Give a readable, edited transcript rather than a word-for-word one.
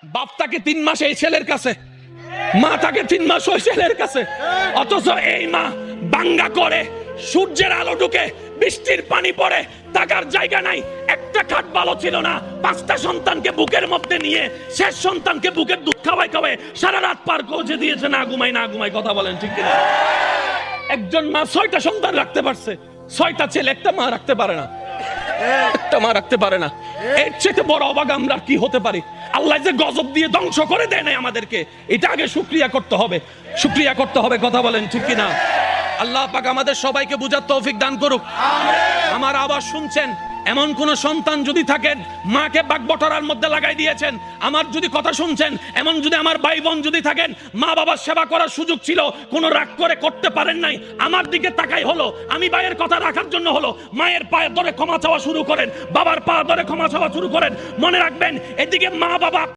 বাপ থাকে 3 মাস এই ছেলের কাছে, মা থাকে 3 মাস ওই ছেলের কাছে, অথচ এই মা বাঙ্গা করে, সূর্যের আলো ঢুকে, বৃষ্টির পানি পড়ে, থাকার জায়গা নাই, একটা খাট ভালো ছিল না, 5টা সন্তানকে বুকের মধ্যে নিয়ে, শেষ সন্তানকে বুকের দুধ খাওয়াই খাওয়াই সারা রাত পার করে দিয়েছে, না ঘুমাই না ঘুমাই। কথা বলেন ঠিক কিনা? একজন মা 6টা সন্তান রাখতে পারছে, 6টা ছেলে, একটা মা রাখতে পারে না, একটা মা রাখতে পারে না। এর চেয়ে বড় অবাক আমরা কি হতে পারি? আল্লাহ যে গজব দিয়ে ধ্বংস করে দেয় না আমাদেরকে, এটা আগে শুকরিয়া করতে হবে, শুকরিয়া করতে হবে। কথা বলেন ঠিক কিনা? আল্লাহ পাক আমাদের সবাইকে বুঝার তৌফিক দান করুক। আমার আওয়াজ শুনছেন, এমন কোন সন্তান যদি থাকেন মাকে বাগবটরার মধ্যে লাগাই দিয়েছেন, আমার যদি কথা শুনছেন, এমন যদি আমার ভাই বোন যদি থাকেন মা বাবার সেবা করার সুযোগ ছিল, কোন রাগ করে করতে পারেন নাই, আমার দিকে তাকাই হলো, আমি ভাইয়ের কথা রাখার জন্য হলো, মায়ের পায়ে ধরে ক্ষমা চাওয়া শুরু করেন, বাবার পা ধরে ক্ষমা চাওয়া শুরু করেন। মনে রাখবেন, এদিকে মা বাবা